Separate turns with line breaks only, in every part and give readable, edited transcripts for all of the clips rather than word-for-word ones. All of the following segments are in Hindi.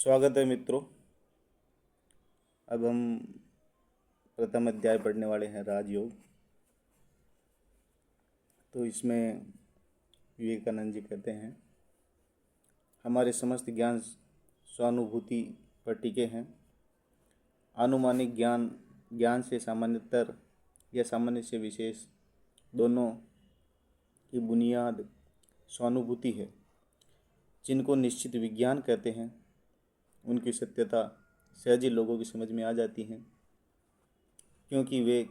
स्वागत है मित्रों। अब हम प्रथम अध्याय पढ़ने वाले हैं राजयोग। तो इसमें विवेकानंद जी कहते हैं, हमारे समस्त ज्ञान स्वानुभूति पर टिके हैं। आनुमानिक ज्ञान से सामान्यतर या सामान्य से विशेष दोनों की बुनियाद स्वानुभूति है। जिनको निश्चित विज्ञान कहते हैं उनकी सत्यता सहज ही लोगों की समझ में आ जाती है, क्योंकि वे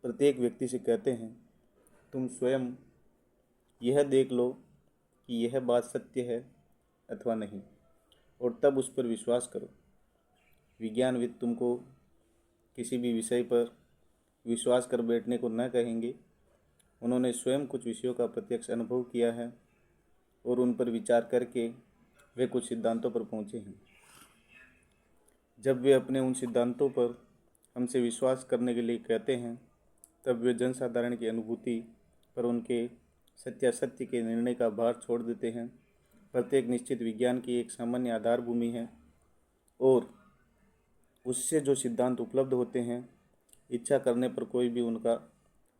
प्रत्येक व्यक्ति से कहते हैं, तुम स्वयं यह देख लो कि यह बात सत्य है अथवा नहीं, और तब उस पर विश्वास करो। विज्ञानविद तुमको किसी भी विषय पर विश्वास कर बैठने को न कहेंगे। उन्होंने स्वयं कुछ विषयों का प्रत्यक्ष अनुभव किया है और उन पर विचार करके वे कुछ सिद्धांतों पर पहुँचे हैं। जब वे अपने उन सिद्धांतों पर हमसे विश्वास करने के लिए कहते हैं, तब वे जनसाधारण की अनुभूति पर उनके सत्यासत्य के निर्णय का भार छोड़ देते हैं। प्रत्येक निश्चित विज्ञान की एक सामान्य आधार भूमि है और उससे जो सिद्धांत उपलब्ध होते हैं, इच्छा करने पर कोई भी उनका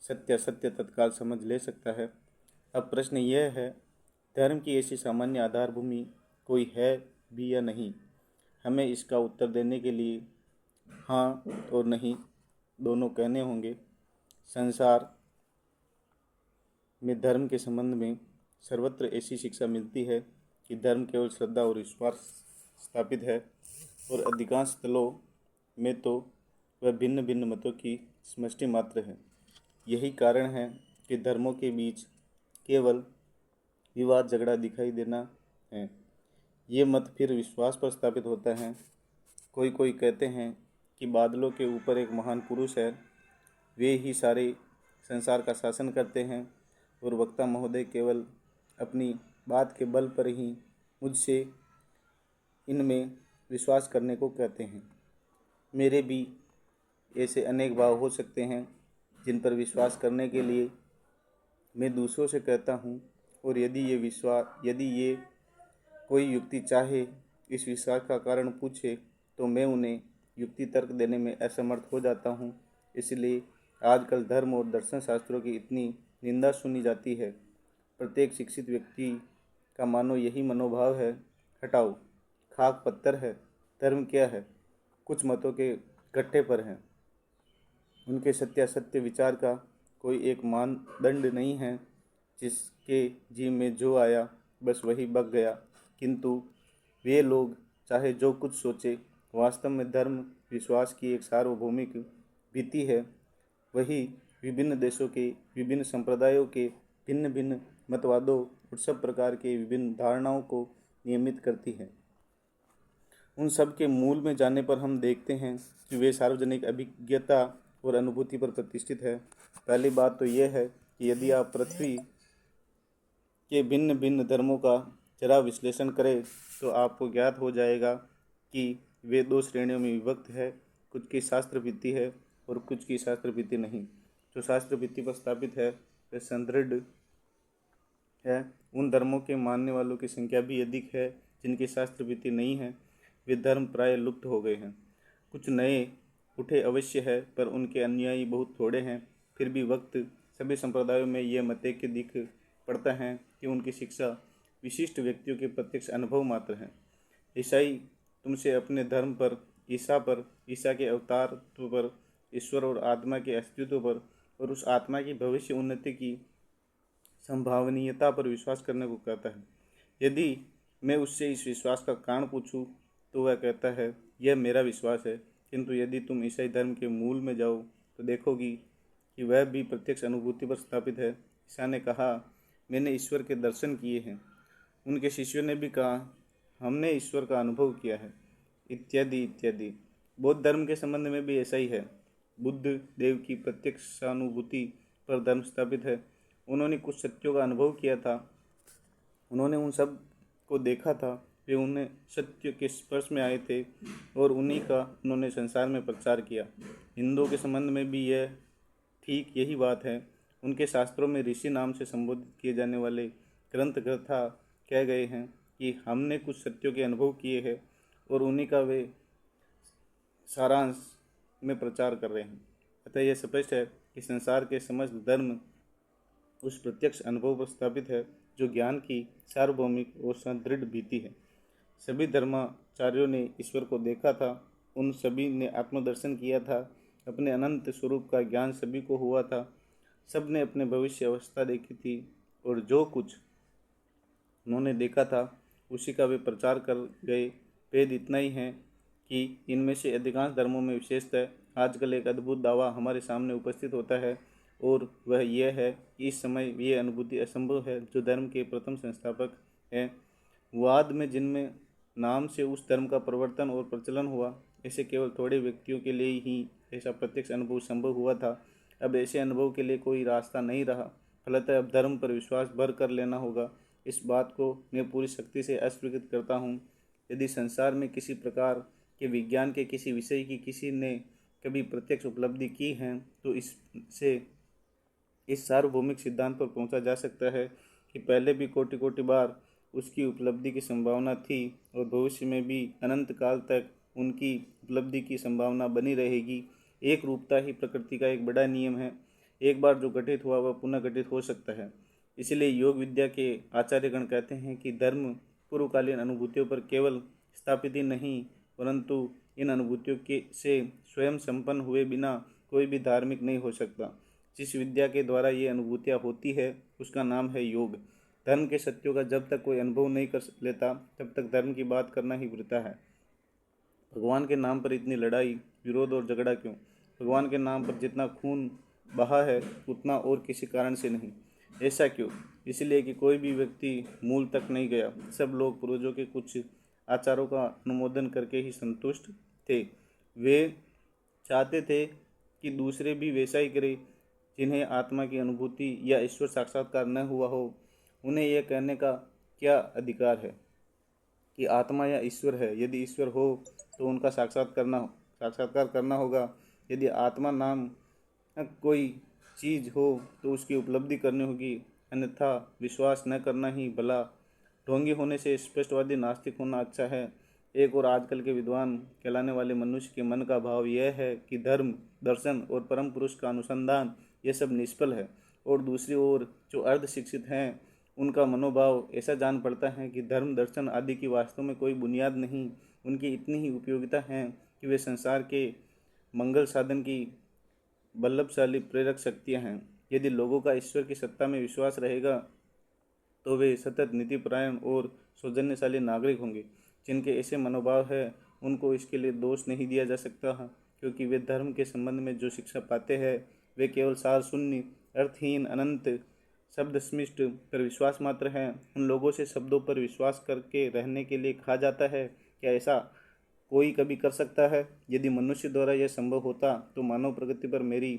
सत्यासत्य तत्काल समझ ले सकता है। अब प्रश्न यह है, धर्म की ऐसी सामान्य आधार भूमि कोई है भी या नहीं? हमें इसका उत्तर देने के लिए हाँ और नहीं दोनों कहने होंगे। संसार में धर्म के संबंध में सर्वत्र ऐसी शिक्षा मिलती है कि धर्म केवल श्रद्धा और विश्वास स्थापित है, और अधिकांश स्थलों में तो वह भिन्न भिन्न मतों की समष्टि मात्र है। यही कारण है कि धर्मों के बीच केवल विवाद झगड़ा दिखाई देना है। ये मत फिर विश्वास पर स्थापित होता है। कोई कहते हैं कि बादलों के ऊपर एक महान पुरुष है, वे ही सारे संसार का शासन करते हैं, और वक्ता महोदय केवल अपनी बात के बल पर ही मुझसे इनमें विश्वास करने को कहते हैं। मेरे भी ऐसे अनेक भाव हो सकते हैं जिन पर विश्वास करने के लिए मैं दूसरों से कहता हूँ, और यदि ये कोई युक्ति चाहे इस विश्वास का कारण पूछे तो मैं उन्हें युक्ति तर्क देने में असमर्थ हो जाता हूँ। इसलिए आजकल धर्म और दर्शन शास्त्रों की इतनी निंदा सुनी जाती है। प्रत्येक शिक्षित व्यक्ति का मानो यही मनोभाव है, हटाओ, खाक पत्थर है, धर्म क्या है, कुछ मतों के गट्ठे पर हैं। उनके सत्यासत्य विचार का कोई एक मानदंड नहीं है, जिसके जी में जो आया बस वही बक गया। किंतु वे लोग चाहे जो कुछ सोचे, वास्तव में धर्म विश्वास की एक सार्वभौमिक भीति है। वही विभिन्न देशों के विभिन्न संप्रदायों के भिन्न भिन्न मतवादों और सब प्रकार के विभिन्न धारणाओं को नियमित करती है। उन सब के मूल में जाने पर हम देखते हैं कि वे सार्वजनिक अभिज्ञता और अनुभूति पर प्रतिष्ठित है। पहली बात तो यह है कि यदि आप पृथ्वी के भिन्न भिन्न धर्मों का जरा विश्लेषण करें तो आपको ज्ञात हो जाएगा कि वे दो श्रेणियों में विभक्त है। कुछ की शास्त्र भित्ति है और कुछ की शास्त्र भित्ति नहीं। जो शास्त्र भित्ति पर स्थापित है वे सुदृढ़ है। उन धर्मों के मानने वालों की संख्या भी अधिक है जिनकी शास्त्र भित्ति नहीं है। वे धर्म प्राय लुप्त हो गए हैं। कुछ नए उठे अवश्य है, पर उनके अनुयायी बहुत थोड़े हैं। फिर भी वक्त सभी संप्रदायों में यह मतैक्य दिख पड़ता है कि उनकी शिक्षा विशिष्ट व्यक्तियों के प्रत्यक्ष अनुभव मात्र है। ईसाई तुमसे अपने धर्म पर, ईसा के अवतारत्व पर, ईश्वर और आत्मा के अस्तित्व पर और उस आत्मा की भविष्य उन्नति की संभावनीयता पर विश्वास करने को कहता है। यदि मैं उससे इस विश्वास का कारण पूछूं तो वह कहता है, यह मेरा विश्वास है। किंतु यदि तुम ईसाई धर्म के मूल में जाओ तो देखोगी कि वह भी प्रत्यक्ष अनुभूति पर स्थापित है। ईसा ने कहा, मैंने ईश्वर के दर्शन किए हैं। उनके शिष्यों ने भी कहा, हमने ईश्वर का अनुभव किया है, इत्यादि इत्यादि। बौद्ध धर्म के संबंध में भी ऐसा ही है। बुद्ध देव की प्रत्यक्षानुभूति पर धर्म स्थापित है। उन्होंने कुछ सत्यों का अनुभव किया था, उन्होंने उन सब को देखा था, वे उन्हें सत्य के स्पर्श में आए थे और उन्हीं का उन्होंने संसार में प्रचार किया। हिंदुओं के संबंध में भी यह ठीक यही बात है। उनके शास्त्रों में ऋषि नाम से संबोधित किए जाने वाले ग्रंथ ग्रथा कह गए हैं। कि हमने कुछ सत्यों के अनुभव किए हैं और उन्हीं का वे सारांश में प्रचार कर रहे हैं। अतः यह स्पष्ट है कि संसार के समस्त धर्म उस प्रत्यक्ष अनुभव पर स्थापित है जो ज्ञान की सार्वभौमिक और सुदृढ़ भीति है। सभी धर्माचार्यों ने ईश्वर को देखा था, उन सभी ने आत्मदर्शन किया था, अपने अनंत स्वरूप का ज्ञान सभी को हुआ था, सब ने अपने भविष्य अवस्था देखी थी और जो कुछ उन्होंने देखा था उसी का वे प्रचार कर गए। भेद इतना ही है कि इनमें से अधिकांश धर्मों में विशेषतः आजकल एक अद्भुत दावा हमारे सामने उपस्थित होता है और वह यह है कि इस समय ये अनुभूति असंभव है जो धर्म के प्रथम संस्थापक हैं। वाद में जिनमें नाम से उस धर्म का प्रवर्तन और प्रचलन हुआ, ऐसे केवल थोड़े व्यक्तियों के लिए ही ऐसा प्रत्यक्ष अनुभव संभव हुआ था। अब ऐसे अनुभव के लिए कोई रास्ता नहीं रहा। फलतः अब धर्म पर विश्वास भर कर लेना होगा। इस बात को मैं पूरी शक्ति से अस्वीकृत करता हूँ। यदि संसार में किसी प्रकार के विज्ञान के किसी विषय की किसी ने कभी प्रत्यक्ष उपलब्धि की है तो इससे इस सार्वभौमिक सिद्धांत पर पहुंचा जा सकता है कि पहले भी कोटि कोटि बार उसकी उपलब्धि की संभावना थी और भविष्य में भी अनंत काल तक उनकी उपलब्धि की संभावना बनी रहेगी। एक रूपता ही प्रकृति का एक बड़ा नियम है। एक बार जो घटित हुआ वह पुनः घटित हो सकता है। इसलिए योग विद्या के आचार्यगण कहते हैं कि धर्म पूर्वकालीन अनुभूतियों पर केवल स्थापित ही नहीं परंतु इन अनुभूतियों के से स्वयं संपन्न हुए बिना कोई भी धार्मिक नहीं हो सकता। जिस विद्या के द्वारा ये अनुभूतियाँ होती है उसका नाम है योग। धर्म के सत्यों का जब तक कोई अनुभव नहीं कर लेता तब तक धर्म की बात करना ही वृथा है। भगवान के नाम पर इतनी लड़ाई, विरोध और झगड़ा क्यों? भगवान के नाम पर जितना खून बहा है उतना और किसी कारण से नहीं। ऐसा क्यों? इसलिए कि कोई भी व्यक्ति मूल तक नहीं गया। सब लोग पूर्वजों के कुछ आचारों का अनुमोदन करके ही संतुष्ट थे। वे चाहते थे कि दूसरे भी वैसा ही करें। जिन्हें आत्मा की अनुभूति या ईश्वर साक्षात्कार न हुआ हो उन्हें यह कहने का क्या अधिकार है कि आत्मा या ईश्वर है? यदि ईश्वर हो तो उनका साक्षात्कार करना होगा। यदि आत्मा नाम कोई चीज़ हो तो उसकी उपलब्धि करनी होगी, अन्यथा विश्वास न करना ही भला। ढोंगी होने से स्पष्टवादी नास्तिक होना अच्छा है। एक और आजकल के विद्वान कहलाने वाले मनुष्य के मन का भाव यह है कि धर्म, दर्शन और परम पुरुष का अनुसंधान यह सब निष्फल है, और दूसरी ओर जो अर्ध शिक्षित हैं उनका मनोभाव ऐसा जान पड़ता है कि धर्म, दर्शन आदि की वास्तव में कोई बुनियाद नहीं, उनकी इतनी ही उपयोगिता है कि वे संसार के मंगल साधन की बल्लभशाली प्रेरक शक्तियाँ हैं। यदि लोगों का ईश्वर की सत्ता में विश्वास रहेगा तो वे सतत नीतिपरायण और सौजन्यशाली नागरिक होंगे। जिनके ऐसे मनोभाव है उनको इसके लिए दोष नहीं दिया जा सकता है, क्योंकि वे धर्म के संबंध में जो शिक्षा पाते हैं वे केवल सार शून्य, अर्थहीन, अनंत शब्द स्मिष्ट पर विश्वास मात्र है। उन लोगों से शब्दों पर विश्वास करके रहने के लिए कहा जाता है। क्या ऐसा कोई कभी कर सकता है? यदि मनुष्य द्वारा यह संभव होता तो मानव प्रगति पर मेरी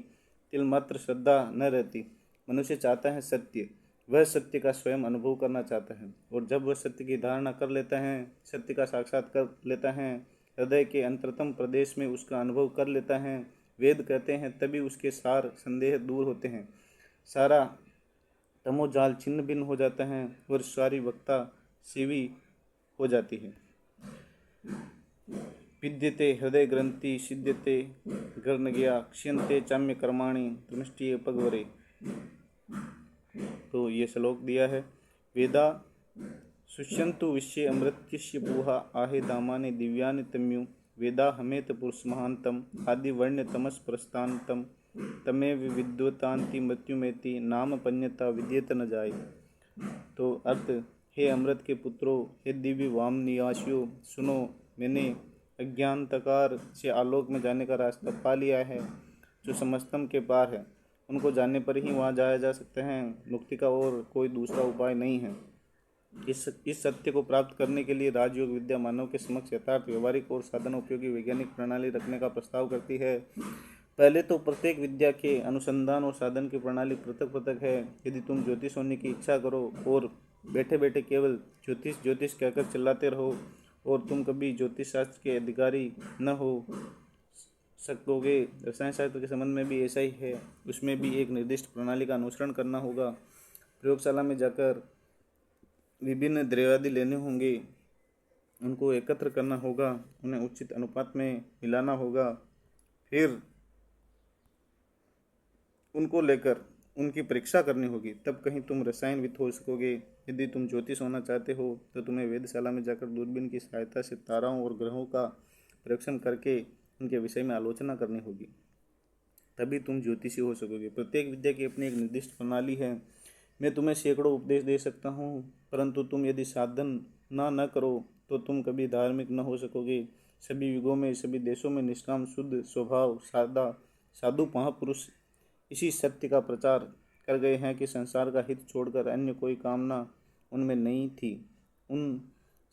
तिलमात्र श्रद्धा न रहती। मनुष्य चाहता है सत्य, वह सत्य का स्वयं अनुभव करना चाहता है, और जब वह सत्य की धारणा कर लेता है, सत्य का साक्षात कर लेता है, हृदय के अंतरतम प्रदेश में उसका अनुभव कर लेता है, वेद कहते हैं, तभी उसके सार संदेह दूर होते हैं, सारा तमोजाल छिन्न भिन्न हो जाता है और सारी वक्ता सीवी हो जाती है। विद्यते हृदय ग्रंथि सिद्ध्यते गर्नज्ञा क्षीयन्ते चाम्य कर्माणि तुष्टिये पगवरे। तो ये श्लोक दिया है। वेदा शुष्यन्तु विश्वे अमृत्यस्य पूहा आहे दामानि दिव्यानि तम्यु वेदा हमेत पुरुष महांतम आदि वर्ण तमस प्रस्थानतम तमेव विद्वतांति मृत्युमेति नाम पन्यता विद्येत न जाए। तो अर्थ, हे अमृत के पुत्रों, हे दिव्य वाम निवासियों, सुनो, मैंने अज्ञानतकार से आलोक में जाने का रास्ता पा लिया है जो समस्तम के पार है। उनको जानने पर ही वहाँ जाया जा सकता है। मुक्ति का और कोई दूसरा उपाय नहीं है। इस सत्य को प्राप्त करने के लिए राजयोग विद्या मानव के समक्ष यथार्थ, व्यवहारिक और साधन उपयोगी वैज्ञानिक प्रणाली रखने का प्रस्ताव करती है। पहले तो प्रत्येक विद्या के अनुसंधान और साधन की प्रणाली पृथक पृथक है। यदि तुम ज्योतिष होने की इच्छा करो और बैठे बैठे केवल ज्योतिष ज्योतिष कहकर चिल्लाते रहो और तुम कभी ज्योतिष शास्त्र के अधिकारी न हो सकोगे। रसायन शास्त्र के संबंध में भी ऐसा ही है। उसमें भी एक निर्दिष्ट प्रणाली का अनुसरण करना होगा। प्रयोगशाला में जाकर विभिन्न द्रव्यादि लेने होंगे, उनको एकत्र करना होगा, उन्हें उचित अनुपात में मिलाना होगा, फिर उनको लेकर उनकी परीक्षा करनी होगी, तब कहीं तुम रसायनविद हो सकोगे। यदि तुम ज्योतिष होना चाहते हो तो तुम्हें वेधशाला में जाकर दूरबीन की सहायता से ताराओं और ग्रहों का परीक्षण करके उनके विषय में आलोचना करनी होगी, तभी तुम ज्योतिषी हो सकोगे। प्रत्येक विद्या की अपनी एक निर्दिष्ट प्रणाली है। मैं तुम्हें सैकड़ों उपदेश दे सकता हूँ, परंतु तुम यदि साधना न करो तो तुम कभी धार्मिक न हो सकोगे। सभी युगों में, सभी देशों में निष्काम शुद्ध स्वभाव साधु महापुरुष इसी सत्य का प्रचार कर गए हैं कि संसार का हित छोड़कर अन्य कोई कामना उनमें नहीं थी। उन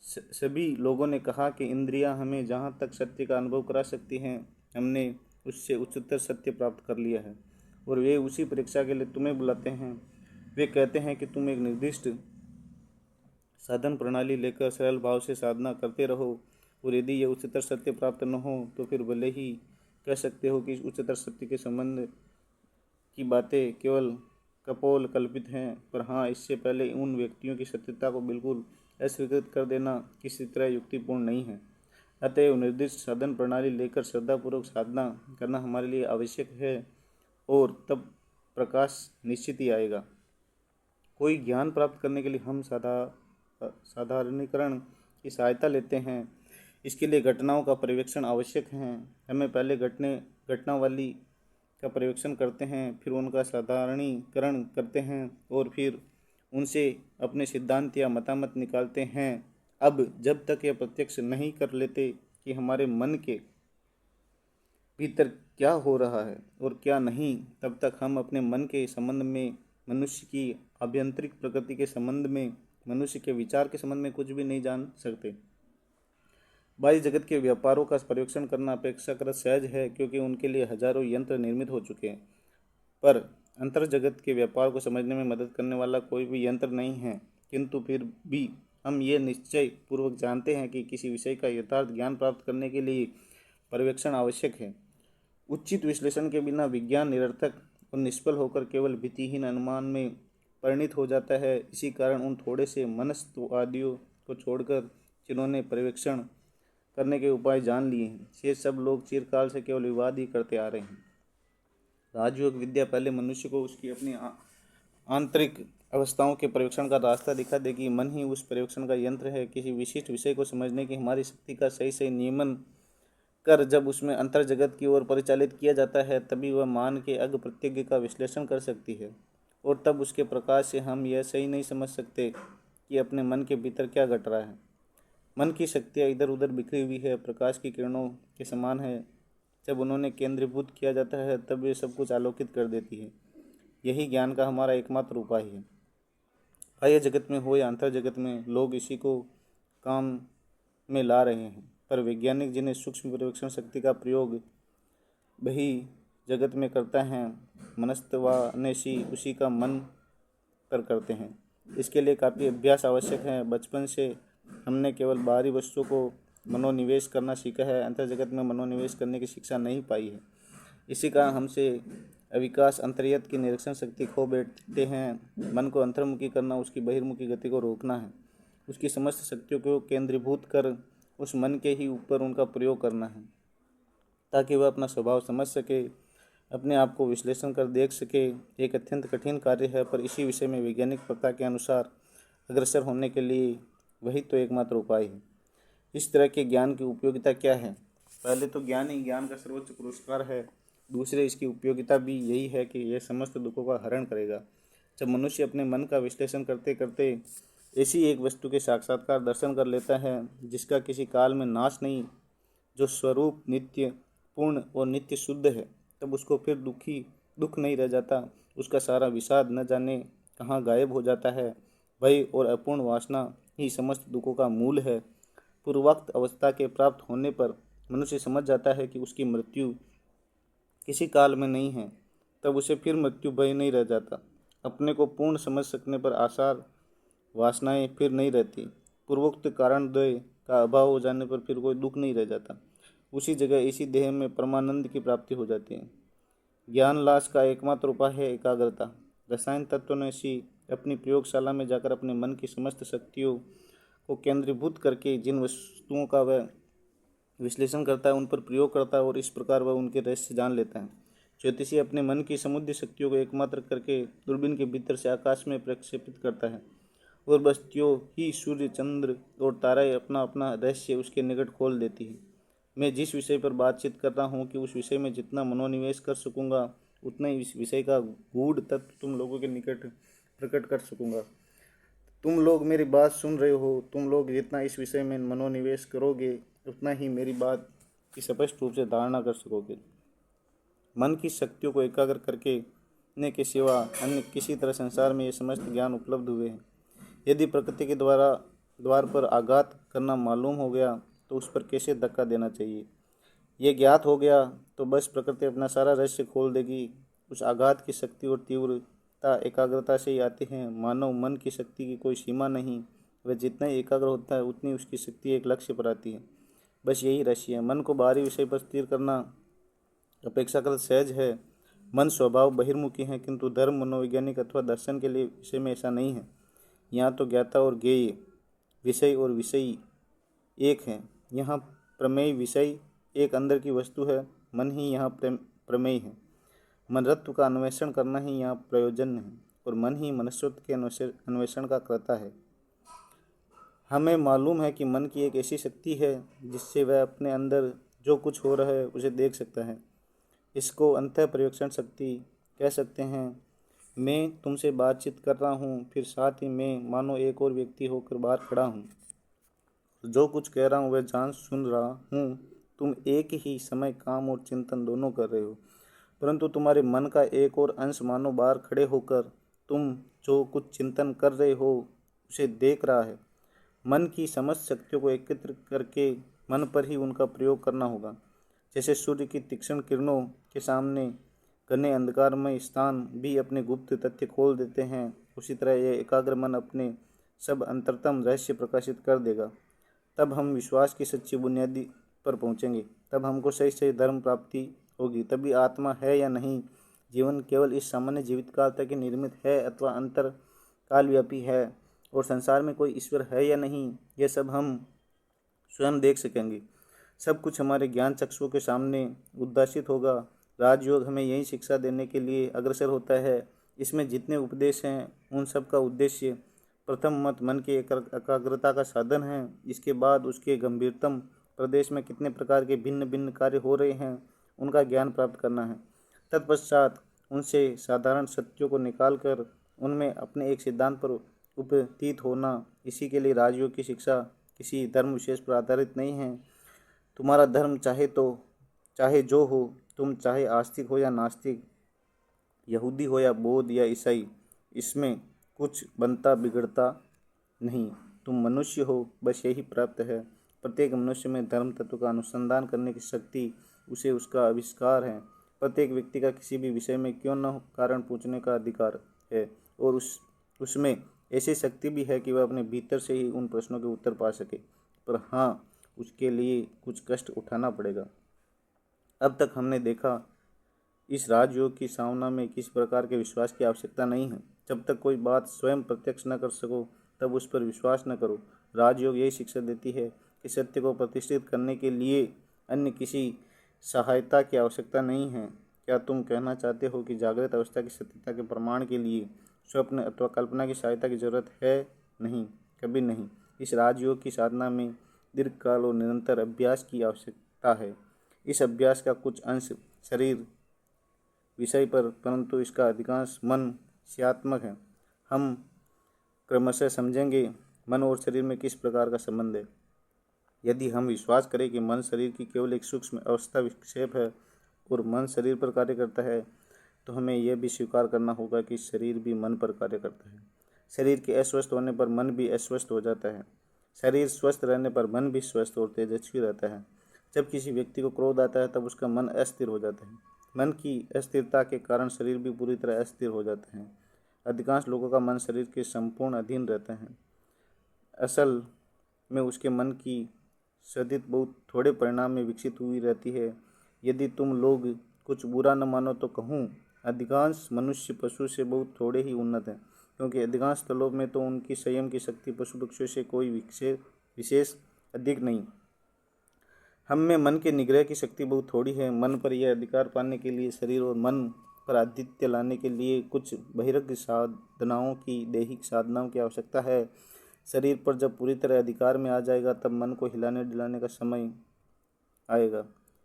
सभी लोगों ने कहा कि इंद्रियां हमें जहाँ तक सत्य का अनुभव करा सकती हैं, हमने उससे उच्चतर सत्य प्राप्त कर लिया है, और वे उसी परीक्षा के लिए तुम्हें बुलाते हैं। वे कहते हैं कि तुम एक निर्दिष्ट साधन प्रणाली लेकर सरल भाव से साधना करते रहो, और यदि यह उच्चतर सत्य प्राप्त न हो तो फिर भले ही कह सकते हो कि इस उच्चतर सत्य के संबंध की बातें केवल कपोल कल्पित हैं। पर हाँ, इससे पहले उन व्यक्तियों की सत्यता को बिल्कुल अस्वीकृत कर देना किसी तरह युक्तिपूर्ण नहीं है। अतएव निर्दिष्ट साधन प्रणाली लेकर श्रद्धापूर्वक साधना करना हमारे लिए आवश्यक है, और तब प्रकाश निश्चित ही आएगा। कोई ज्ञान प्राप्त करने के लिए हम साधारणीकरण की सहायता लेते हैं। इसके लिए घटनाओं का पर्यवेक्षण आवश्यक है। हमें पहले घटनावली का पर्यवेक्षण करते हैं, फिर उनका साधारणीकरण करते हैं, और फिर उनसे अपने सिद्धांत या मतामत निकालते हैं। अब जब तक यह प्रत्यक्ष नहीं कर लेते कि हमारे मन के भीतर क्या हो रहा है और क्या नहीं, तब तक हम अपने मन के संबंध में, मनुष्य की आभ्यंतरिक प्रकृति के संबंध में, मनुष्य के विचार के संबंध में कुछ भी नहीं जान सकते। बाह्य जगत के व्यापारों का पर्यवेक्षण करना अपेक्षाकृत सहज है, क्योंकि उनके लिए हजारों यंत्र निर्मित हो चुके हैं, पर अंतर जगत के व्यापार को समझने में मदद करने वाला कोई भी यंत्र नहीं है। किंतु फिर भी हम ये निश्चय पूर्वक जानते हैं कि किसी विषय का यथार्थ ज्ञान प्राप्त करने के लिए पर्यवेक्षण आवश्यक है। उचित विश्लेषण के बिना विज्ञान निरर्थक और निष्फल होकर केवल भीतिहीन अनुमान में परिणित हो जाता है। इसी कारण उन थोड़े से मनस्तवादियों को छोड़कर जिन्होंने पर्यवेक्षण करने के उपाय जान लिए हैं, ये सब लोग चिरकाल से केवल विवाद ही करते आ रहे हैं। राजयोग विद्या पहले मनुष्य को उसकी अपनी आंतरिक अवस्थाओं के पर्यवेक्षण का रास्ता दिखा देगी। मन ही उस पर्यवेक्षण का यंत्र है। किसी विशिष्ट विषय को समझने की हमारी शक्ति का सही सही नियमन कर जब उसमें अंतर जगत की ओर परिचालित किया जाता है, तभी वह मान के अग प्रत्यज्ञ का विश्लेषण कर सकती है, और तब उसके प्रकाश से हम यह सही नहीं समझ सकते कि अपने मन के भीतर क्या घट रहा है। मन की शक्तियाँ इधर उधर बिखरी हुई है, प्रकाश की किरणों के समान है। जब उन्होंने केंद्रीभूत किया जाता है, तब ये सब कुछ आलोकित कर देती है। यही ज्ञान का हमारा एकमात्र उपाय है। बाह्य जगत में हो या अंतर जगत में, लोग इसी को काम में ला रहे हैं, पर वैज्ञानिक जिन्हें सूक्ष्म पर्यवेक्षण शक्ति का प्रयोग वही जगत में करता है, मनस्तवानेशी उसी का मन पर करते हैं। इसके लिए काफ़ी अभ्यास आवश्यक है। बचपन से हमने केवल बाहरी वस्तुओं को मनोनिवेश करना सीखा है, अंतर जगत में मनोनिवेश करने की शिक्षा नहीं पाई है। इसी कारण हमसे अविकास अंतर्यत की निरीक्षण शक्ति खो बैठते हैं। मन को अंतर्मुखी करना, उसकी बहिर्मुखी गति को रोकना है, उसकी समस्त शक्तियों को केंद्रीभूत कर उस मन के ही ऊपर उनका प्रयोग करना है, ताकि वह अपना स्वभाव समझ सके, अपने आप को विश्लेषण कर देख सके। एक अत्यंत कठिन कार्य है, पर इसी विषय में वैज्ञानिक प्रथा के अनुसार अग्रसर होने के लिए वही तो एकमात्र उपाय है। इस तरह के ज्ञान की उपयोगिता क्या है? पहले तो ज्ञान ही ज्ञान का सर्वोच्च पुरस्कार है। दूसरे, इसकी उपयोगिता भी यही है कि यह समस्त दुखों का हरण करेगा। जब मनुष्य अपने मन का विश्लेषण करते करते ऐसी एक वस्तु के साक्षात्कार दर्शन कर लेता है जिसका किसी काल में नाश नहीं, जो स्वरूप नित्य पूर्ण और नित्य शुद्ध है, तब उसको फिर दुख नहीं रह जाता। उसका सारा विषाद न जाने कहाँ गायब हो जाता है। भय और अपूर्ण वासना ही समस्त दुखों का मूल है। पूर्वोक्त अवस्था के प्राप्त होने पर मनुष्य समझ जाता है कि उसकी मृत्यु किसी काल में नहीं है, तब उसे फिर मृत्यु भय नहीं रह जाता। अपने को पूर्ण समझ सकने पर आसार वासनाएं फिर नहीं रहती। पूर्वोक्त कारण द्वय का अभाव हो जाने पर फिर कोई दुख नहीं रह जाता। उसी जगह इसी देह में परमानंद की प्राप्ति हो जाती है। ज्ञान लाश का एकमात्र उपाय है एकाग्रता। रसायन तत्वों ने सी अपनी प्रयोगशाला में जाकर अपने मन की समस्त शक्तियों को केंद्रीभूत करके जिन वस्तुओं का वह विश्लेषण करता है उन पर प्रयोग करता है और इस प्रकार वह उनके रहस्य जान लेता है। ज्योतिषी अपने मन की समुद्री शक्तियों को एकमात्र करके दूरबीन के भीतर से आकाश में प्रक्षेपित करता है और बस त्यों ही सूर्य, चंद्र और ताराएं अपना अपना रहस्य उसके निकट खोल देती है। मैं जिस विषय पर बातचीत कर रहा हूँ कि उस विषय में जितना मनोनिवेश कर सकूँगा उतना ही इस विषय का गूढ़ तत्व तुम लोगों के निकट प्रकट कर सकूँगा। तुम लोग मेरी बात सुन रहे हो, तुम लोग जितना इस विषय में मनोनिवेश करोगे उतना ही मेरी बात की स्पष्ट रूप से धारणा कर सकोगे। मन की शक्तियों को एकाग्र करके ने के सिवा अन्य किसी तरह संसार में ये समस्त ज्ञान उपलब्ध हुए हैं। यदि प्रकृति के द्वार पर आघात करना मालूम हो गया तो उस पर कैसे धक्का देना चाहिए, ये ज्ञात हो गया तो बस प्रकृति अपना सारा रहस्य खोल देगी। उस आघात की शक्ति और तीव्रता एकाग्रता से ही आती है। मानव मन की शक्ति की कोई सीमा नहीं, वह जितना ही एकाग्र होता है उतनी उसकी शक्ति एक लक्ष्य पर आती है। बस यही रहस्य है। मन को बाहरी विषय पर स्थिर करना अपेक्षाकृत सहज है। मन स्वभाव बहिर्मुखी है, किंतु धर्म, मनोवैज्ञानिक अथवा दर्शन के लिए विषय में ऐसा नहीं है। यहाँ तो ज्ञाता और ज्ञेय, विषय और विषयी एक है। यहाँ प्रमेय विषय एक अंदर की वस्तु है, मन ही यहाँ प्रमेय है। मनरत्व का अन्वेषण करना ही यहाँ प्रयोजन है और मन ही मनुष्यत्व के अन्वेषण का कर्ता है। हमें मालूम है कि मन की एक ऐसी शक्ति है जिससे वह अपने अंदर जो कुछ हो रहा है उसे देख सकता है। इसको अंतः पर्यवेक्षण शक्ति कह सकते हैं। मैं तुमसे बातचीत कर रहा हूँ, फिर साथ ही मैं मानो एक और व्यक्ति होकर बाहर खड़ा हूँ। जो कुछ कह रहा हूँ वह जान सुन रहा हूँ। तुम एक ही समय काम और चिंतन दोनों कर रहे हो, परंतु तुम्हारे मन का एक और अंश मानो बाहर खड़े होकर तुम जो कुछ चिंतन कर रहे हो उसे देख रहा है। मन की समस्त शक्तियों को एकत्र करके मन पर ही उनका प्रयोग करना होगा। जैसे सूर्य की तीक्ष्ण किरणों के सामने घने अंधकारमय स्थान भी अपने गुप्त तथ्य खोल देते हैं, उसी तरह यह एकाग्र मन अपने सब अंतरतम रहस्य प्रकाशित कर देगा। तब हम विश्वास की सच्ची बुनियादी पर पहुँचेंगे। तब हमको सही सही धर्म प्राप्ति होगी। तभी आत्मा है या नहीं, जीवन केवल इस सामान्य जीवित काल तक ही निर्मित है अथवा अंतर कालव्यापी है, और संसार में कोई ईश्वर है या नहीं, यह सब हम स्वयं देख सकेंगे। सब कुछ हमारे ज्ञान चक्षुओं के सामने उद्भासित होगा। राजयोग हमें यही शिक्षा देने के लिए अग्रसर होता है। इसमें जितने उपदेश हैं उन सब का उद्देश्य प्रथम मत मन की एकाग्रता का साधन है। इसके बाद उसके गंभीरतम प्रदेश में कितने प्रकार के भिन्न भिन्न कार्य हो रहे हैं उनका ज्ञान प्राप्त करना है। तत्पश्चात उनसे साधारण सत्यों को निकालकर उनमें अपने एक सिद्धांत पर उपतीत होना। इसी के लिए राजयोग की शिक्षा किसी धर्म विशेष पर आधारित नहीं है। तुम्हारा धर्म चाहे जो हो, तुम चाहे आस्तिक हो या नास्तिक, यहूदी हो या बौद्ध या ईसाई, इसमें कुछ बनता बिगड़ता नहीं। तुम मनुष्य हो, बस यही प्राप्त है। प्रत्येक मनुष्य में धर्म तत्व का अनुसंधान करने की शक्ति, उसे उसका आविष्कार है। प्रत्येक व्यक्ति का किसी भी विषय में क्यों न हो कारण पूछने का अधिकार है, और उसमें ऐसी शक्ति भी है कि वह अपने भीतर से ही उन प्रश्नों के उत्तर पा सके। पर हाँ, उसके लिए कुछ कष्ट उठाना पड़ेगा। अब तक हमने देखा इस राजयोग की साधना में किस प्रकार के विश्वास की आवश्यकता नहीं है। जब तक कोई बात स्वयं प्रत्यक्ष न कर सको तब उस पर विश्वास न करो। राजयोग यही शिक्षा देती है कि सत्य को प्रतिष्ठित करने के लिए अन्य किसी सहायता की आवश्यकता नहीं है। क्या तुम कहना चाहते हो कि जागृत अवस्था की सत्यता के प्रमाण के लिए स्वप्न अथवा कल्पना की सहायता की जरूरत है? नहीं, कभी नहीं। इस राजयोग की साधना में दीर्घकाल और निरंतर अभ्यास की आवश्यकता है। इस अभ्यास का कुछ अंश शरीर विषय पर, परंतु इसका अधिकांश मन स्यात्मक है। हम क्रमशः समझेंगे मन और शरीर में किस प्रकार का संबंध है। यदि हम विश्वास करें कि मन शरीर की केवल एक सूक्ष्म अवस्था विक्षेप है और मन शरीर पर कार्य करता है, तो हमें यह भी स्वीकार करना होगा कि शरीर भी मन पर कार्य करता है। शरीर के अस्वस्थ होने पर मन भी अस्वस्थ हो जाता है। शरीर स्वस्थ रहने पर मन भी स्वस्थ और तेजस्वी रहता है। जब किसी व्यक्ति को क्रोध आता है तब उसका मन अस्थिर हो जाता है। मन की अस्थिरता के कारण शरीर भी पूरी तरह अस्थिर हो जाता है। अधिकांश लोगों का मन शरीर के संपूर्ण अधीन रहता है। असल में उसके मन की सदित बहुत थोड़े परिणाम में विकसित हुई रहती है। यदि तुम लोग कुछ बुरा न मानो तो कहूँ, अधिकांश मनुष्य पशु से बहुत थोड़े ही उन्नत हैं। क्योंकि अधिकांश स्थलों में तो उनकी संयम की शक्ति पशु पक्षियों से कोई विशेष अधिक नहीं। हम में मन के निग्रह की शक्ति बहुत थोड़ी है। मन पर यह अधिकार पाने के लिए शरीर और मन पर आधिपत्य लाने के लिए कुछ बहिर्ग साधनाओं की दैहिक साधनाओं की आवश्यकता है। शरीर पर जब पूरी तरह अधिकार में आ जाएगा तब मन को हिलाने डिलाने का समय आएगा।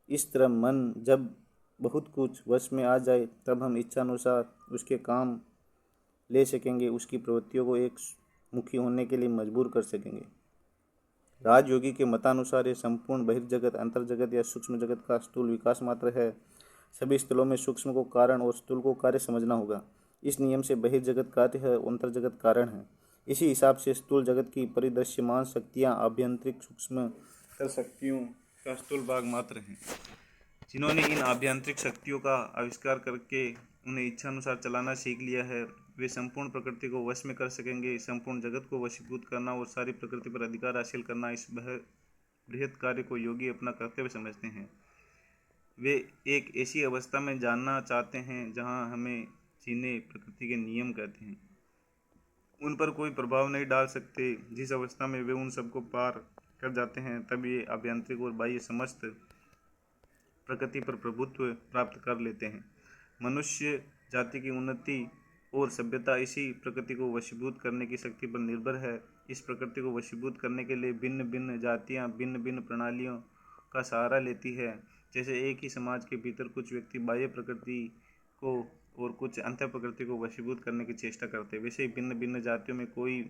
इस तरह मन जब बहुत कुछ वश में आ जाए तब हम इच्छानुसार उसके काम ले सकेंगे, उसकी प्रवृत्तियों को एक मुखी होने के लिए मजबूर कर सकेंगे। राजयोगी के मतानुसार ये संपूर्ण बहिर्जगत, अंतर्जगत या सूक्ष्म जगत का स्थूल विकास मात्र है। सभी स्थलों में सूक्ष्म को कारण और स्थूल को कार्य समझना होगा। इस नियम से बहिर्जगत कार्य है, अंतर्जगत कारण है। इसी हिसाब से स्थूल जगत की परिदृश्यमान शक्तियाँ आभ्यंतरिक सूक्ष्म शक्तियों का स्थूल भाग मात्र हैं। जिन्होंने इन आभ्यंतरिक शक्तियों का आविष्कार करके उन्हें इच्छानुसार चलाना सीख लिया है, वे संपूर्ण प्रकृति को वश में कर सकेंगे। संपूर्ण जगत को वशीभूत करना और सारी प्रकृति पर अधिकार हासिल करना, इस बृहत कार्य को योगी अपना कर्तव्य समझते हैं। वे एक ऐसी अवस्था में जानना चाहते हैं जहां हमें जिन्हें प्रकृति के नियम कहते हैं उन पर कोई प्रभाव नहीं डाल सकते। जिस अवस्था में वे उन सबको पार कर जाते हैं तब ये आभ्यंतरिक और बाह्य समस्त प्रकृति पर प्रभुत्व प्राप्त कर लेते हैं। मनुष्य जाति की उन्नति और सभ्यता इसी प्रकृति को वशीभूत करने की शक्ति पर निर्भर है। इस प्रकृति को वशीभूत करने के लिए भिन्न भिन्न जातियाँ भिन्न भिन्न प्रणालियों का सहारा लेती है। जैसे एक ही समाज के भीतर कुछ व्यक्ति बाह्य प्रकृति को और कुछ अंतर प्रकृति को वशीभूत करने की चेष्टा करते हैं, वैसे ही भिन्न भिन्न जातियों में कोई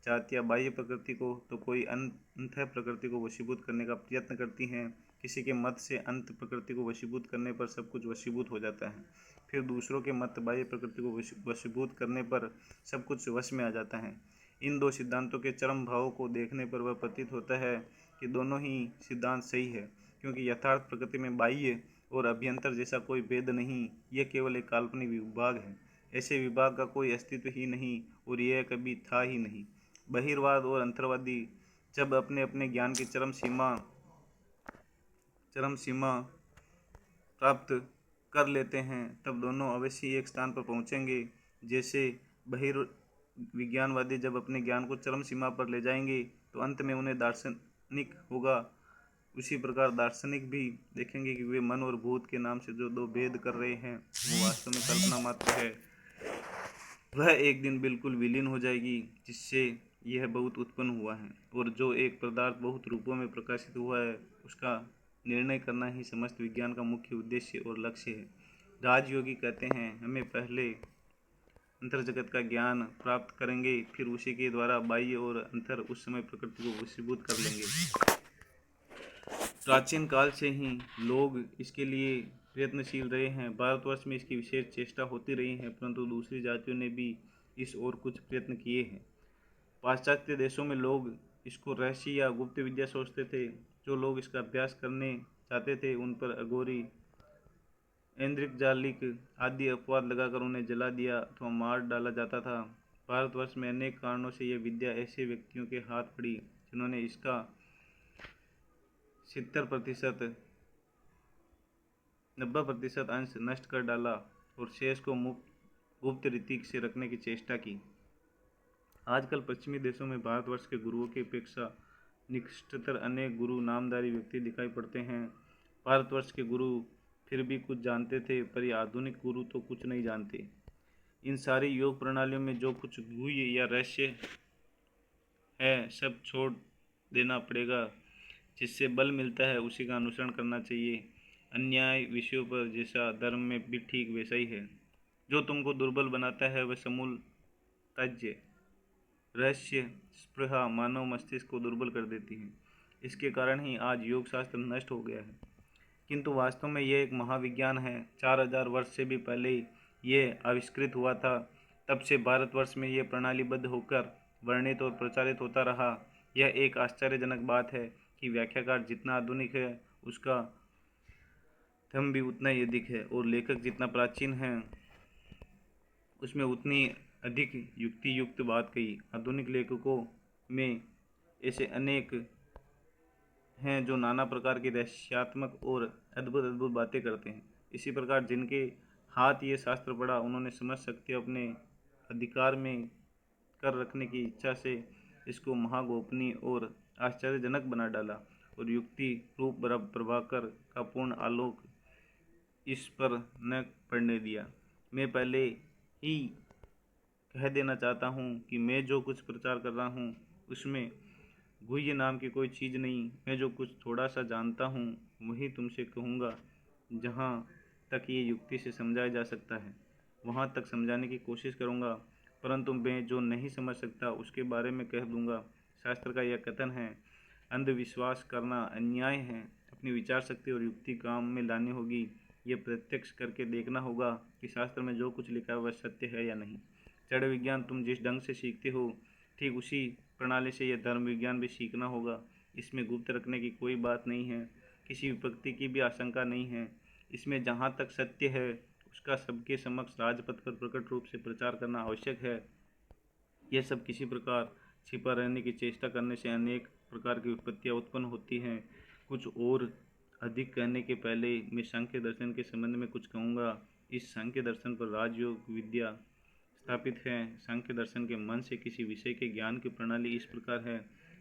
जातियाँ बाह्य प्रकृति को तो कोई अंतः प्रकृति को वशीभूत करने का प्रयत्न करती हैं। किसी के मत से अंत प्रकृति को वशीभूत करने पर सब कुछ वशीभूत हो जाता है, फिर दूसरों के मत बाह्य प्रकृति को वशीभूत करने पर सब कुछ वश में आ जाता है। इन दो सिद्धांतों के चरम भावों को देखने पर वह प्रतीत होता है कि दोनों ही सिद्धांत सही है, क्योंकि यथार्थ प्रकृति में बाह्य और अभ्यंतर जैसा कोई भेद नहीं, यह केवल एक काल्पनिक विभाग है। ऐसे विभाग का कोई अस्तित्व ही नहीं और यह कभी था ही नहीं। बहिर्वाद और अंतर्वादी जब अपने अपने ज्ञान की चरम सीमा प्राप्त कर लेते हैं तब दोनों अवश्य एक स्थान पर पहुंचेंगे। जैसे बहिर्विज्ञानवादी जब अपने ज्ञान को चरम सीमा पर ले जाएंगे तो अंत में उन्हें दार्शनिक होगा, उसी प्रकार दार्शनिक भी देखेंगे कि वे मन और भूत के नाम से जो दो भेद कर रहे हैं वो वास्तव में कल्पना मात्र है। वह एक दिन बिल्कुल विलीन हो जाएगी, जिससे यह बहुत उत्पन्न हुआ है, और जो एक पदार्थ बहुत रूपों में प्रकाशित हुआ है उसका निर्णय करना ही समस्त विज्ञान का मुख्य उद्देश्य और लक्ष्य है। राजयोगी कहते हैं हमें पहले अंतर्जगत का ज्ञान प्राप्त करेंगे, फिर उसी के द्वारा बाह्य और अंतर उस समय प्रकृति को वशीभूत कर लेंगे। प्राचीन काल से ही लोग इसके लिए प्रयत्नशील रहे हैं। भारतवर्ष में इसकी विशेष चेष्टा होती रही है, परंतु दूसरी जातियों ने भी इस ओर कुछ प्रयत्न किए हैं। पाश्चात्य देशों में लोग इसको रहस्य या गुप्त विद्या सोचते थे। जो लोग इसका अभ्यास करने चाहते थे उन पर अघोरी, ऐन्द्रिकजालिक आदि अपवाद लगाकर उन्हें जला दिया अथवा मार डाला जाता था। भारतवर्ष में अनेक कारणों से यह विद्या ऐसे व्यक्तियों के हाथ पड़ी जिन्होंने इसका 90% अंश नष्ट कर डाला और शेष को गुप्त रीति से रखने की चेष्टा की। आजकल पश्चिमी देशों में भारतवर्ष के गुरुओं की अपेक्षा निकृष्टतर अनेक गुरु नामधारी व्यक्ति दिखाई पड़ते हैं। भारतवर्ष के गुरु फिर भी कुछ जानते थे, पर ये आधुनिक गुरु तो कुछ नहीं जानते। इन सारी योग प्रणालियों में जो कुछ गुह्य या रहस्य है सब छोड़ देना पड़ेगा। जिससे बल मिलता है उसी का अनुसरण करना चाहिए। अन्याय विषयों पर जैसा धर्म में भी ठीक वैसा ही है। जो तुमको दुर्बल बनाता है वह समूल त्याज्य। रहस्य स्पृहा मानव मस्तिष्क को दुर्बल कर देती है। इसके कारण ही आज योग शास्त्र नष्ट हो गया है, किंतु वास्तव में यह एक महाविज्ञान है। 4000 वर्ष से भी पहले यह आविष्कृत हुआ था। तब से भारतवर्ष में यह प्रणालीबद्ध होकर वर्णित और प्रचारित होता रहा। यह एक आश्चर्यजनक बात है कि व्याख्याकार जितना आधुनिक है उसका धर्म भी उतना ही अधिक है, और लेखक जितना प्राचीन है उसमें उतनी अधिक युक्ति युक्त बात कही। आधुनिक लेखकों में ऐसे अनेक हैं जो नाना प्रकार की रहस्यात्मक और अद्भुत अद्भुत बातें करते हैं। इसी प्रकार जिनके हाथ ये शास्त्र पढ़ा उन्होंने समझ शक्ति अपने अधिकार में कर रखने की इच्छा से इसको महागोपनीय और आश्चर्यजनक बना डाला और युक्ति रूप प्रभाकर का पूर्ण आलोक इस पर न पड़ने दिया। मैं पहले ही कह देना चाहता हूँ कि मैं जो कुछ प्रचार कर रहा हूँ उसमें गुह्य नाम की कोई चीज़ नहीं। मैं जो कुछ थोड़ा सा जानता हूँ वही तुमसे कहूँगा। जहाँ तक ये युक्ति से समझाया जा सकता है वहाँ तक समझाने की कोशिश करूँगा, परंतु मैं जो नहीं समझ सकता उसके बारे में कह दूँगा। शास्त्र का यह कथन है, अंधविश्वास करना अन्याय है। अपनी विचार शक्ति और युक्ति काम में लानी होगी। ये प्रत्यक्ष करके देखना होगा कि शास्त्र में जो कुछ लिखा है वह सत्य है या नहीं। जड़ विज्ञान तुम जिस ढंग से सीखते हो ठीक उसी प्रणाली से यह धर्म विज्ञान भी सीखना होगा। इसमें गुप्त रखने की कोई बात नहीं है, किसी विपत्ति की भी आशंका नहीं है। इसमें जहाँ तक सत्य है उसका सबके समक्ष राजपथ पर प्रकट रूप से प्रचार करना आवश्यक है। यह सब किसी प्रकार छिपा रहने की चेष्टा करने से अनेक प्रकार की विपत्तियाँ उत्पन्न होती हैं। कुछ और अधिक कहने के पहले मैं सांख्य दर्शन के संबंध में कुछ कहूँगा। इस सांख्य दर्शन पर राजयोग विद्या स्थापित है। सांख्य दर्शन के मन से किसी विषय के ज्ञान की प्रणाली इस प्रकार है।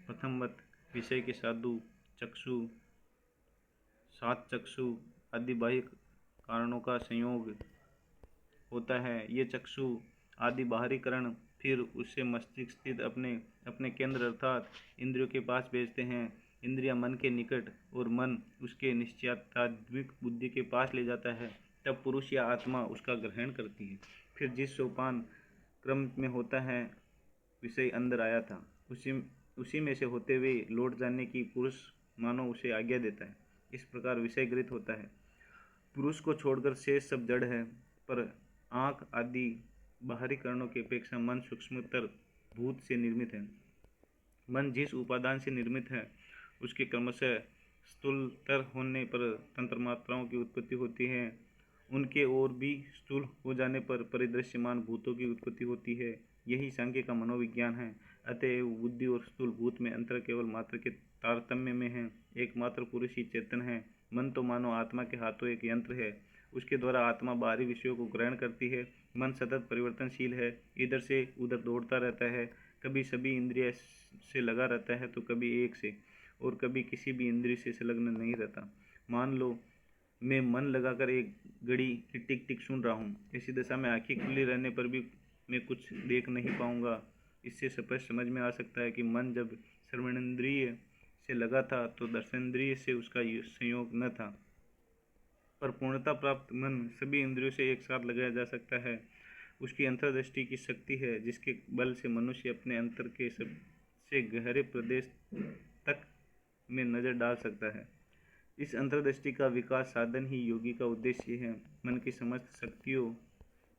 प्रथम मत विषय के साधु चक्षु सात चक्षु आदि बाह्य कारणों का संयोग होता है। ये चक्षु आदि बाहरी करण फिर उससे मस्तिष्क स्थित अपने अपने केंद्र अर्थात इंद्रियों के पास भेजते हैं। इंद्रिया मन के निकट और मन उसके निश्चयात्मिक बुद्धि के पास ले जाता है। तब पुरुष या आत्मा उसका ग्रहण करती है। फिर जिस सोपान क्रम में होता है विषय अंदर आया था उसी में से होते हुए लौट जाने की पुरुष मानो उसे आज्ञा देता है। इस प्रकार विषय गृहीत होता है। पुरुष को छोड़कर शेष सब जड़ है, पर आँख आदि बाहरी कारणों की अपेक्षा मन सूक्ष्मतर भूत से निर्मित है। मन जिस उपादान से निर्मित है उसके क्रमशः स्थूलतर होने पर तंत्र मात्राओं की उत्पत्ति होती है। उनके और भी स्थूल हो जाने पर परिदृश्यमान भूतों की उत्पत्ति होती है। यही सांख्य का मनोविज्ञान है। अतएव बुद्धि और स्थूल भूत में अंतर केवल मात्र के तारतम्य में है। एकमात्र पुरुष ही चेतन है। मन तो मानो आत्मा के हाथों एक यंत्र है। उसके द्वारा आत्मा बाहरी विषयों को ग्रहण करती है। मन सतत परिवर्तनशील है, इधर से उधर दौड़ता रहता है। कभी सभी इंद्रिय से लगा रहता है तो कभी एक से, और कभी किसी भी इंद्रिय से संलग्न नहीं रहता। मान लो मैं मन लगाकर एक घड़ी की टिक टिक सुन रहा हूँ। ऐसी दशा में आंखें खुली रहने पर भी मैं कुछ देख नहीं पाऊँगा। इससे स्पष्ट समझ में आ सकता है कि मन जब श्रवणेंद्रिय से लगा था तो दर्शनेंद्रिय से उसका संयोग न था, पर पूर्णता प्राप्त मन सभी इंद्रियों से एक साथ लगाया जा सकता है। उसकी अंतर्दृष्टि की शक्ति है जिसके बल से मनुष्य अपने अंतर के सबसे गहरे प्रदेश तक में नज़र डाल सकता है। इस अंतर्दृष्टि का विकास साधन ही योगी का उद्देश्य है। मन की समस्त शक्तियों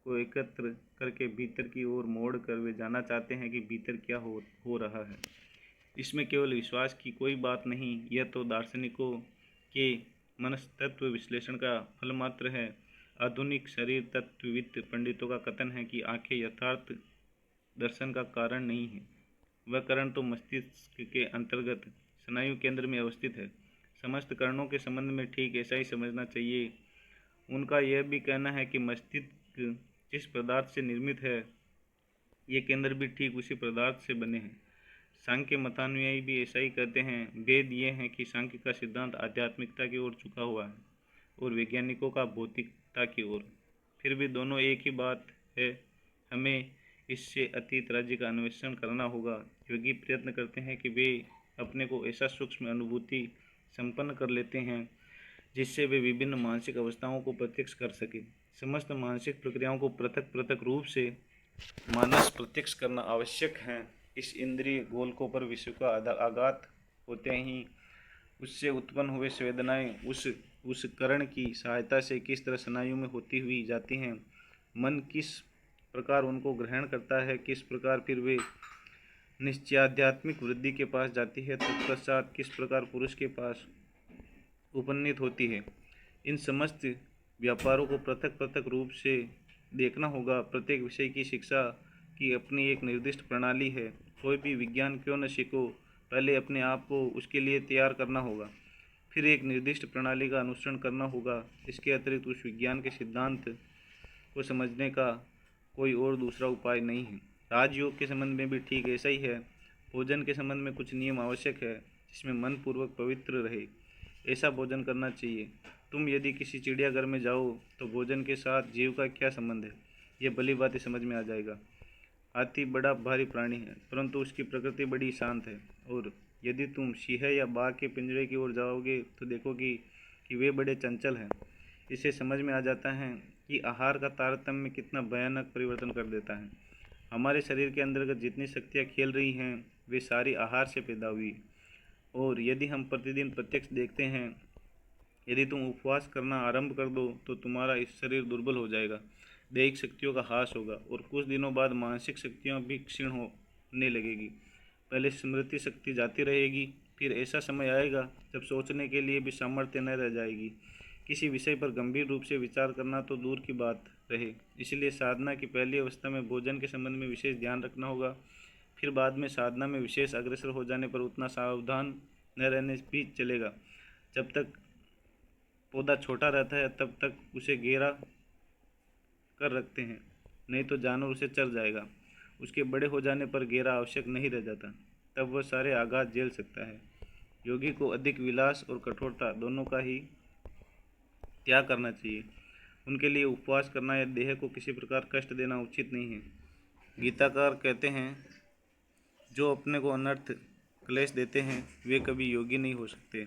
को एकत्र करके भीतर की ओर मोड़ कर वे जानना चाहते हैं कि भीतर क्या हो रहा है। इसमें केवल विश्वास की कोई बात नहीं, यह तो दार्शनिकों के मनस्तत्व विश्लेषण का फल मात्र है। आधुनिक शरीर तत्वविद पंडितों का कथन है कि आंखें यथार्थ दर्शन का कारण नहीं है। वह कारण तो मस्तिष्क के अंतर्गत स्नायु केंद्र में अवस्थित है। समस्त करणों के संबंध में ठीक ऐसा ही समझना चाहिए। उनका यह भी कहना है कि मस्तिष्क जिस पदार्थ से निर्मित है ये केंद्र भी ठीक उसी पदार्थ से बने हैं। सांख्य मतानुयायी भी ऐसा ही कहते हैं। भेद ये है कि सांख्य का सिद्धांत आध्यात्मिकता की ओर झुका हुआ है और वैज्ञानिकों का भौतिकता की ओर। फिर भी दोनों एक ही बात है। हमें इससे अतीत राज्य का अन्वेषण करना होगा। योगी प्रयत्न करते हैं कि वे अपने को ऐसा सूक्ष्म अनुभूति संपन्न कर लेते हैं जिससे वे विभिन्न मानसिक अवस्थाओं को प्रत्यक्ष कर सके। समस्त मानसिक प्रक्रियाओं को पृथक पृथक रूप से मानस प्रत्यक्ष करना आवश्यक है। इस इंद्रिय गोलकों पर विषय का आघात होते ही उससे उत्पन्न हुए संवेदनाएं उस करण की सहायता से किस तरह स्नायु में होती हुई जाती हैं। मन किस प्रकार उनको ग्रहण करता है, किस प्रकार फिर वे निश्चयाध्यात्मिक वृद्धि के पास जाती है, तत्पश्चात किस प्रकार पुरुष के पास उपनीत होती है। इन समस्त व्यापारों को पृथक पृथक रूप से देखना होगा। प्रत्येक विषय की शिक्षा की अपनी एक निर्दिष्ट प्रणाली है। कोई भी विज्ञान क्यों न सीखो, पहले अपने आप को उसके लिए तैयार करना होगा, फिर एक निर्दिष्ट प्रणाली का अनुसरण करना होगा। इसके अतिरिक्त उस विज्ञान के सिद्धांत को समझने का कोई और दूसरा उपाय नहीं है। राजयोग के संबंध में भी ठीक ऐसा ही है। भोजन के संबंध में कुछ नियम आवश्यक है जिसमें मन पूर्वक पवित्र रहे, ऐसा भोजन करना चाहिए। तुम यदि किसी चिड़ियाघर में जाओ तो भोजन के साथ जीव का क्या संबंध है, ये भली बात समझ में आ जाएगा। हाथी बड़ा भारी प्राणी है, परंतु उसकी प्रकृति बड़ी शांत है, और यदि तुम सिंह या बाघ के पिंजरे की ओर जाओगे तो देखोगे कि वे बड़े चंचल हैं। इससे समझ में आ जाता है कि आहार का तारतम्य कितना भयानक परिवर्तन कर देता है। हमारे शरीर के अंतर्गत जितनी शक्तियाँ खेल रही हैं वे सारी आहार से पैदा हुई, और यदि हम प्रतिदिन प्रत्यक्ष देखते हैं, यदि तुम उपवास करना आरंभ कर दो तो तुम्हारा इस शरीर दुर्बल हो जाएगा, दैहिक शक्तियों का ह्रास होगा, और कुछ दिनों बाद मानसिक शक्तियाँ भी क्षीण होने लगेगी। पहले स्मृति शक्ति जाती रहेगी, फिर ऐसा समय आएगा जब सोचने के लिए भी सामर्थ्य न रह जाएगी। किसी विषय पर गंभीर रूप से विचार करना तो दूर की बात रहे। इसलिए साधना की पहली अवस्था में भोजन के संबंध में विशेष ध्यान रखना होगा। फिर बाद में साधना में विशेष अग्रसर हो जाने पर उतना सावधान न रहने भी चलेगा। जब तक पौधा छोटा रहता है तब तक उसे घेरा कर रखते हैं, नहीं तो जानवर उसे चर जाएगा। उसके बड़े हो जाने पर घेरा आवश्यक नहीं रह जाता, तब वह सारे आघात झेल सकता है। योगी को अधिक विलास और कठोरता दोनों का ही त्याग करना चाहिए। उनके लिए उपवास करना या देह को किसी प्रकार कष्ट देना उचित नहीं है। गीताकार कहते हैं, जो अपने को अनर्थ क्लेश देते हैं वे कभी योगी नहीं हो सकते।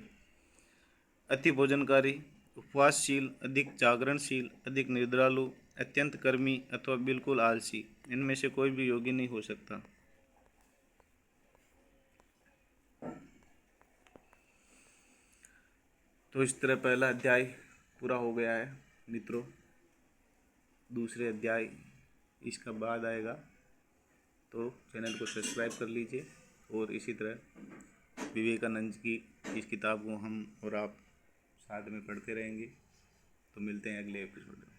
अति भोजनकारी, उपवासशील, अधिक जागरणशील, अधिक निद्रालु, अत्यंत कर्मी अथवा बिल्कुल आलसी, इनमें से कोई भी योगी नहीं हो सकता। तो इस तरह पहला अध्याय पूरा हो गया है मित्रों। दूसरे अध्याय इसका बाद आएगा, तो चैनल को सब्सक्राइब कर लीजिए। और इसी तरह विवेकानंद की इस किताब को हम और आप साथ में पढ़ते रहेंगे। तो मिलते हैं अगले एपिसोड में।